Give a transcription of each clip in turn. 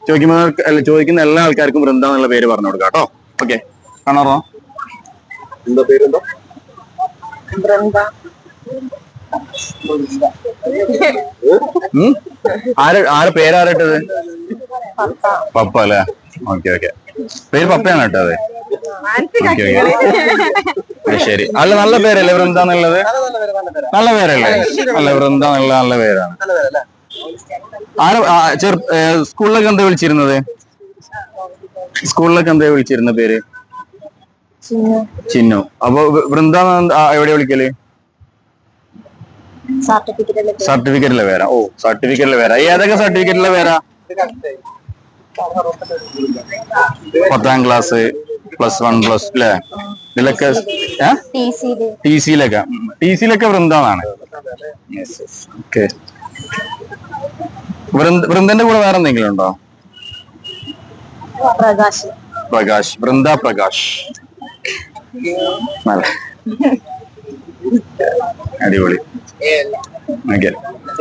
ചോദിക്കുന്ന എല്ലാ ആൾക്കാർക്കും വൃന്ദ എന്നുള്ള പേര് പറഞ്ഞു കൊടുക്കാം കേട്ടോ. ഓക്കെ, കാണാറോ? എന്താ പേരെന്താ? ആരെ പേരാരട്ടത്? പപ്പ അല്ലേ? ഓക്കെ ഓക്കെ, പേര് പപ്പയാണ് കേട്ടത്. ഓക്കെ ഓക്കെ, ശരി. അല്ല, നല്ല പേരല്ലേ വൃന്ദ എന്നുള്ളത്? നല്ല പേരല്ലേ? അല്ല, വൃന്ദ എന്നുള്ള നല്ല പേരാണ്. സ്കൂളിലൊക്കെ എന്താ വിളിച്ചിരുന്നത്? സ്കൂളിലൊക്കെ എന്താ വിളിച്ചിരുന്ന പേര്? ചിന്നു. അപ്പൊ വൃന്ദ എവിടെ വിളിക്കല്? സർട്ടിഫിക്കറ്റിലെ പേരാ. ഓ, സർട്ടിഫിക്കറ്റിലെ പേരാ. ഏതൊക്കെ സർട്ടിഫിക്കറ്റിലെ പേരാ? 10ാം ക്ലാസ്, +1, +2 അല്ലേ? ഇതിലൊക്കെ ടി സിയിലൊക്കെ വൃന്ദാണ്. ഓക്കെ, വൃന്ദന്റെ കൂടെ വേറെ എന്തെങ്കിലും ഉണ്ടോ? പ്രകാശ്, വൃന്ദ പ്രകാശ്. നല്ല അടിപൊളി. ഓക്കെ,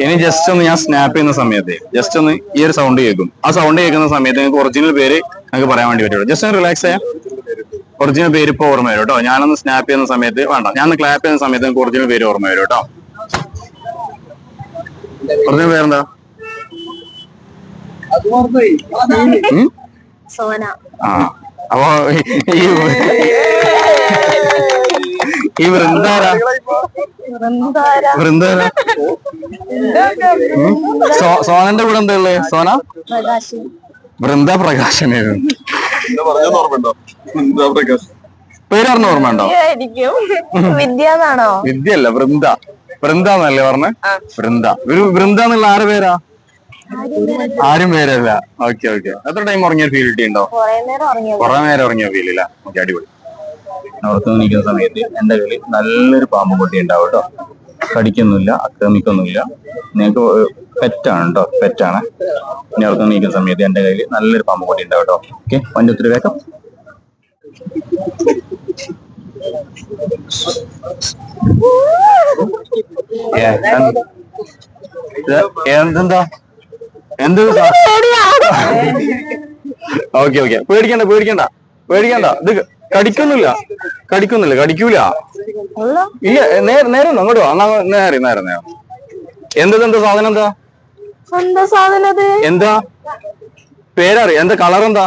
ഇനി ജസ്റ്റ് ഒന്ന് ഞാൻ സ്നാപ്പ് ചെയ്യുന്ന സമയത്ത് ജസ്റ്റ് ഒന്ന് ഈ ഒരു സൗണ്ട് കേൾക്കും. ആ സൗണ്ട് കേൾക്കുന്ന സമയത്ത് നിങ്ങൾക്ക് ഒറിജിനൽ പേര് നിങ്ങൾക്ക് പറയാൻ വേണ്ടി പറ്റുള്ളൂ. ജസ്റ്റ് ഒന്ന് റിലാക്സ് ചെയ്യാം. ഒറിജിനൽ പേര് ഇപ്പൊ ഓർമ്മ വരും കേട്ടോ. ഞാനൊന്ന് സ്നാപ്പ് ചെയ്യുന്ന സമയത്ത് വേണ്ട, ഞാനൊന്ന് ക്ലാപ്പ് ചെയ്യുന്ന സമയത്ത് നിങ്ങൾക്ക് ഒറിജിനൽ പേര് ഓർമ്മ വരും കേട്ടോ. ഒറിജിനൽ പേരെന്താ? ആ, അപ്പൊ ഈ വൃന്ദാരാ? സോനന്റെ കൂടെ എന്താ ഉള്ളത്? സോന വൃന്ദ പ്രകാശനായിരുന്നു. പേര് പറഞ്ഞ ഓർമ്മ ഉണ്ടോ? വിദ്യല്ല, വൃന്ദ. വൃന്ദ എന്നല്ലേ പറഞ്ഞ? വൃന്ദ. വൃന്ദ എന്നുള്ള ആരെ പേരാ? ആരും പേരല്ല. Okay okay. എത്ര ടൈം ഉറങ്ങിയ ഫീൽ കിട്ടിയുണ്ടോ? കുറെ നേരം ഉറങ്ങിയ ഫീൽ ഇല്ല. ഓക്കെ, അടിപൊളി. ഉറക്കം നിൽക്കുന്ന സമയത്ത് എന്റെ കയ്യിൽ നല്ലൊരു പാമ്പ് കുട്ടി ഉണ്ടാവും കേട്ടോ. കടിക്കൊന്നുമില്ല, ആക്രമിക്കൊന്നുമില്ല. നിങ്ങൾക്ക് പെറ്റാണ് കേട്ടോ, പെറ്റാണ്. ഇനി ഉറക്കം നിൽക്കുന്ന സമയത്ത് എന്റെ കയ്യിൽ നല്ലൊരു പാമ്പ് കുട്ടി ഉണ്ടാവും കേട്ടോ. ഓക്കെ, ഒത്തിരി വേഗം. എന്തെന്താ? എന്ത്? ഓക്കെ ഓക്കെ, പേടിക്കണ്ട പേടിക്കണ്ട പേടിക്കണ്ട. ഇത് കടിക്കൊന്നുമില്ല, കടിക്കൂല. ഇല്ല, നേരെ അങ്ങോട്ട് വാ. നേരെ. എന്താ സാധനം? എന്താ പേരറിയ? എന്താ കളർ? എന്താ?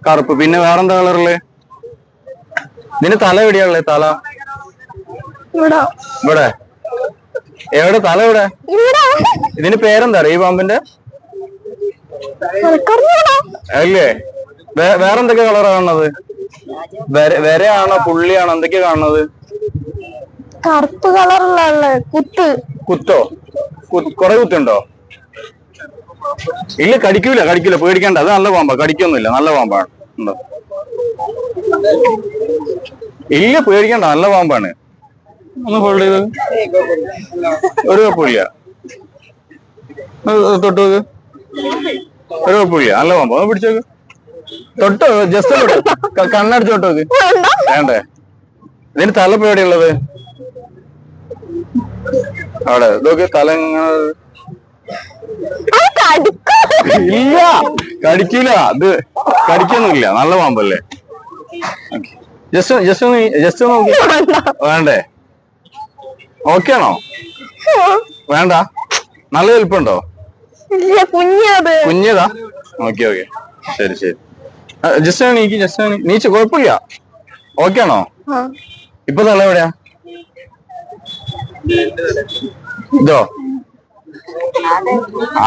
കറുപ്പ്. പിന്നെ വേറെന്താ കളറുള്ളേ? ഇതിന് തല എവിടെയാണുള്ളത്? തല ഇവിടെ. എവിടെ തല? എവിടെ? ഇതിന് പേരെന്താ അറിയ? ഈ പാമ്പിന്റെ അല്ലേ? വേറെന്തൊക്കെ കളറാ കാണുന്നത്? വരയാണോ പുള്ളിയാണോ എന്തൊക്കെയാ കാണുന്നത്? കറുപ്പ് കളറുള്ള കുത്തോ? കൊറേ കുത്തുണ്ടോ? ഇല്ല, കടിക്കൂല പേടിക്കണ്ട. അത് നല്ല പാമ്പാ, കടിക്കൊന്നുമില്ല. നല്ല പാമ്പാണ്. ഉണ്ടോ? ഇല്ല, പേടിക്കണ്ട, നല്ല പാമ്പാണ്. ഒന്ന് ഹോൾഡ് ചെയ്ത്. ഒരു കുഴപ്പമില്ല, തൊട്ട് നോക്ക്. ഒരു കുഴപ്പമില്ല, നല്ല പാമ്പ്. ഒന്ന് പിടിച്ചോക്ക്. തൊട്ടോ, ജസ്റ്റ് കണ്ണടിച്ച് തൊട്ടോക്ക്. വേണ്ടേ? ഇതിന് തല പേടിയുള്ളത് അവിടെ ഇതൊക്കെ തല ഇല്ല, കടിക്കൂല. അത് കടിക്കൊന്നുമില്ല, നല്ല പാമ്പല്ലേ. ജസ്റ്റ് നോക്കി. വേണ്ടേ? ഓക്കെ ആണോ? വേണ്ട, നല്ല വലിപ്പുണ്ടോ? കുഞ്ഞതാ? ഓക്കെ ഓക്കെ, ശരി. ജസ്റ്റ് നീച്ച്, കുഴപ്പമില്ല. ഓക്കെ ആണോ? ഇപ്പൊ തല എവിടെയാ? ഇതോ?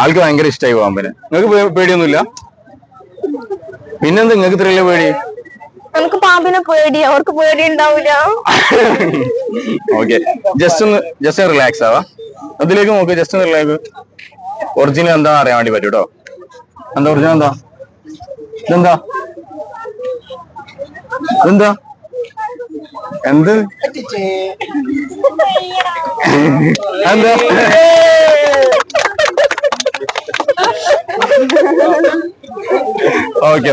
ആൾക്ക് ഭയങ്കര ഇഷ്ടമായി പാമ്പിന്. നിങ്ങൾക്ക് പേടിയൊന്നുമില്ല? പിന്നെന്താ നിങ്ങൾക്ക് ഇത്രയല്ലേ പേടി? നമുക്ക് പാമ്പിനെ പേടി, അവർക്ക് പേടി ഉണ്ടാവില്ല. ഓക്കെ, ജസ്റ്റ് റിലാക്സ് ആവാ. അതിലേക്ക് നോക്ക്, ജസ്റ്റ് റിലാക്സ്. ഒറിജിനൽ എന്താ അറിയാൻ വേണ്ടി പറ്റും കേട്ടോ. എന്താ ഒറിജിനൽ? ഇതെന്താ? എന്ത്? ഓക്കെ.